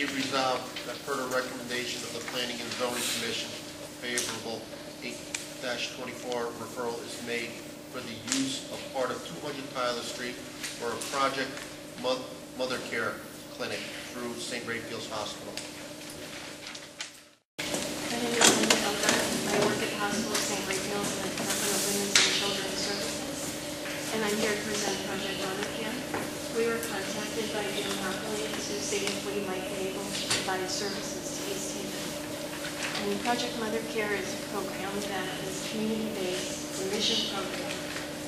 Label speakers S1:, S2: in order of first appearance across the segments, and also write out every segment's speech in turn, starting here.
S1: Be it resolved that per the recommendation of the Planning and Zoning Commission, favorable 8-24 referral is made for the use of part of 200 Tyler Street for a Project MotherCare clinic through St. Raphael's Hospital.
S2: My name is Linda Elder. I work at the Hospital of St. Raphael's in the Department of Women's and Children's Services, and I'm here to present Project MotherCare. We were contacted by Jim Raphael to see if we might be able to provide services to East Haven. And Project MotherCare is a program that is community-based, a mission program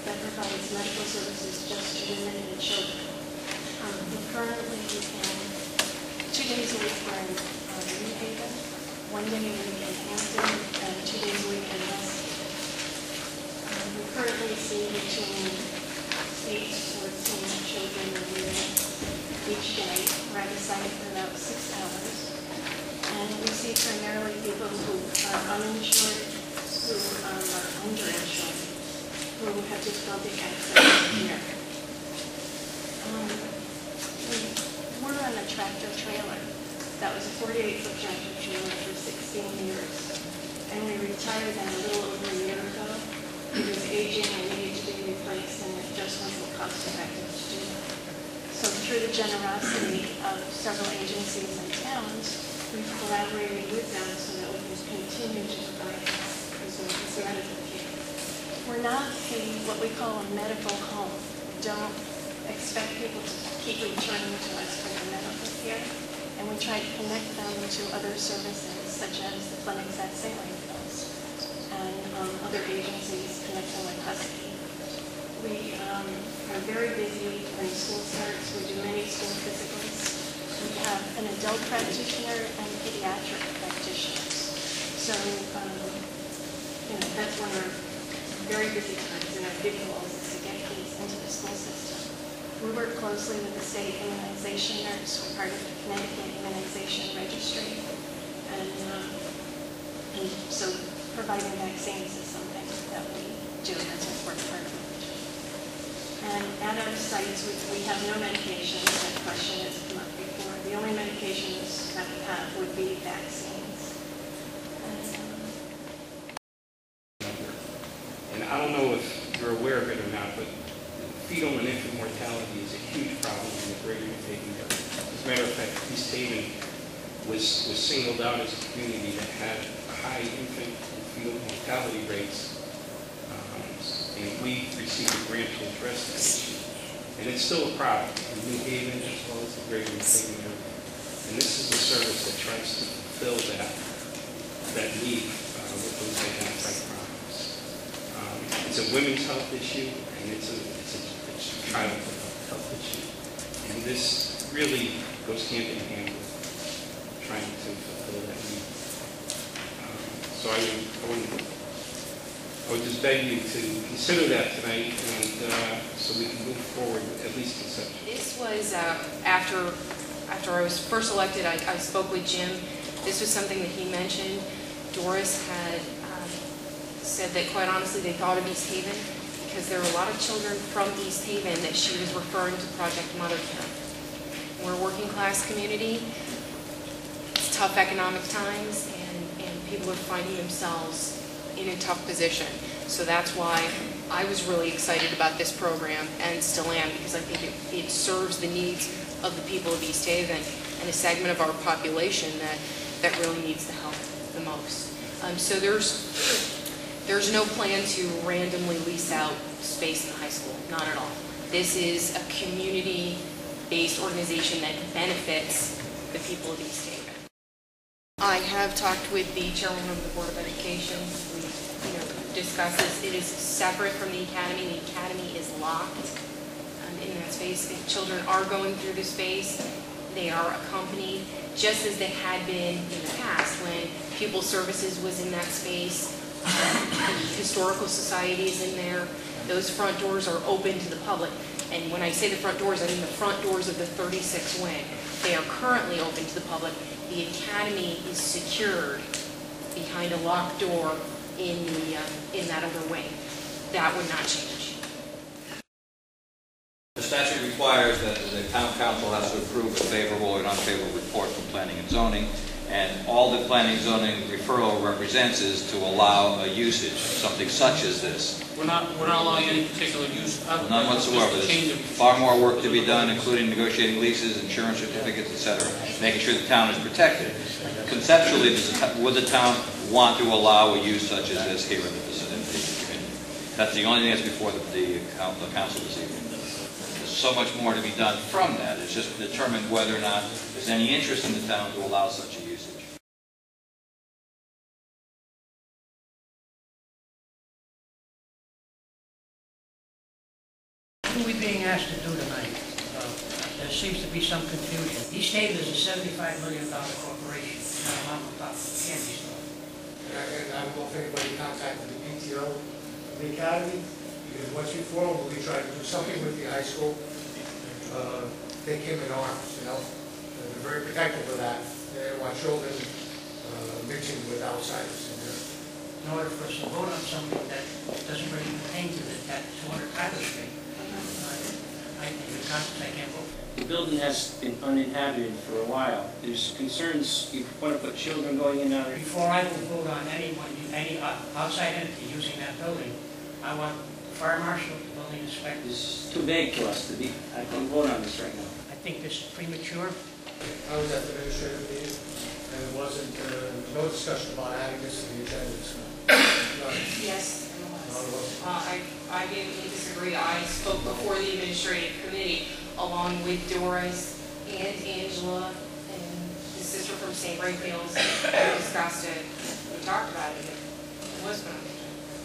S2: that provides medical services just to women and children. We currently can 2 days a week we're in New Haven, 1 day a week in Hampton, and 2 days a week in West. We currently see between 8 to 14 children and women each day. We're at the site for about 6 hours. And we see primarily people who are uninsured, who are underinsured, who have difficulty accessing care. We're on a tractor trailer. That was a 48-foot tractor trailer for 16 years. And we retired that a little over a year ago. It was aging and needed to be replaced, and it just wasn't cost effective to do that. So through the generosity of several agencies and towns, we've collaborated with them so that we can continue to provide this medical care. We're not what we call a medical home. We don't expect people to keep returning to us for their medical care, and we try to connect them to other services such as the clinics at St. Raphael's and other agencies connect them with custody. We are very busy when school starts. We do many school physicals. We have an adult practitioner and pediatric practitioners. So, that's one of our very busy times, and our big goals is to get kids into the school system. We work closely with the state immunization nurse. We're part of the Connecticut Immunization Registry. And so providing vaccines is something that we do. That's an important part of it. And at our sites, we have no medications. That question has come up before. The only medications that we have would be vaccines.
S3: And I don't know if you're aware of it or not, but fetal and infant mortality is a huge problem in the greater New Haven area. As a matter of fact, East Haven was singled out as a community that had high infant and fetal mortality rates, and we received a grant to address that issue. And it's still a problem in New Haven as well as the greater New Haven area. And this is a service that tries to fulfill that need with those identified problems. It's a women's health issue, and it's a childhood health issue. And this really goes hand in hand with trying to fulfill that need. So I would just beg you to consider that tonight, and so we can move forward with at least conception.
S4: This was after I was first elected. I spoke with Jim. This was something that he mentioned. Doris had said that, quite honestly, they thought of East Haven because there were a lot of children from East Haven that she was referring to Project MotherCare. We're a working class community. It's tough economic times, and people are finding themselves in a tough position. So that's why I was really excited about this program, and still am, because I think it serves the needs of the people of East Haven and a segment of our population that really needs the help the most. So there's no plan to randomly lease out space in the high school, not at all. This is a community-based organization that benefits the people of East Haven. I have talked with the chairwoman of the Board of Education. We discussed this. It is separate from the academy. The academy is locked in that space. If children are going through the space, they are accompanied, just as they had been in the past when Pupil Services was in that space. The Historical Society is in there. Those front doors are open to the public. And when I say the front doors, I mean the front doors of the 36 wing. They are currently open to the public. The academy is secured behind a locked door in that other wing. That would not change.
S1: Mr.
S5: statute requires that the town council has to approve a favorable or an unfavorable report from planning and zoning, and all the planning and zoning referral represents is to allow a usage, something such as this.
S3: We're not allowing any particular use.
S5: None whatsoever. There's far more work to be done, including negotiating leases, insurance certificates, etc., making sure the town is protected. Conceptually, would the town want to allow a use such as this here in the vicinity? That's the only thing that's before the council this evening. There's so much more to be done from that. It's just determined whether or not there's any interest in the town to allow such a usage.
S6: What are we being asked to do tonight? There seems to be some confusion. East Haven is a $75 million corporation, not a mom-and-pop candy store.
S7: And I don't know if anybody contacted the PTO of the academy, because once we formally tried to do something with the high school, they came in arms, you know. They're very protective of that. They don't want children mixing with outsiders in there.
S6: In order for us to vote on something that doesn't really pertain to that 200 Tyler Street, I think the concept I can't vote.
S8: The building has been uninhabited for a while. There's concerns, you want to put children going in and out.
S6: Before I will vote on any outside entity using that building, I want the fire marshal, the building inspector.
S8: It's too vague for us to be, I can vote on this right now.
S6: I think this is premature.
S7: I was at the administrative meeting, and it wasn't, no discussion about adding this to the agenda.
S2: Yes, it was.
S7: No, it wasn't.
S4: I vehemently disagree. I spoke before the administrative committee along with Doris and Angela and the sister from St. Raphael's. We discussed it. We talked about it. It was going to be.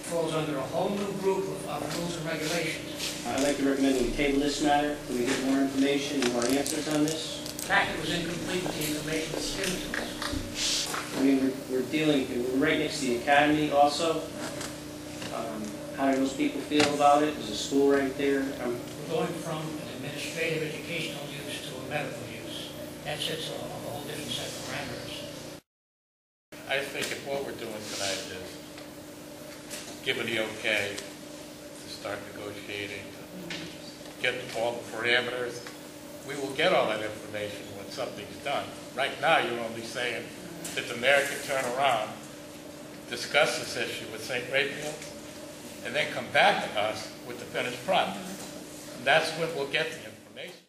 S6: Falls under a whole new group of rules and regulations.
S8: I'd like to recommend we table this matter. Can we get more information and more answers on this?
S6: The packet was incomplete with the information that's given to us.
S8: I mean, we're right next to the academy also. How do those people feel about it? There's a school right there.
S6: We're going from an administrative educational use to a medical use. That sets a whole different set of parameters.
S9: I think if what we're doing tonight is giving the okay to start negotiating, to get all the parameters, we will get all that information when something's done. Right now, you're only saying that the mayor can turn around, discuss this issue with St. Raphael, and then come back to us with the finished product. And that's when we'll get the information.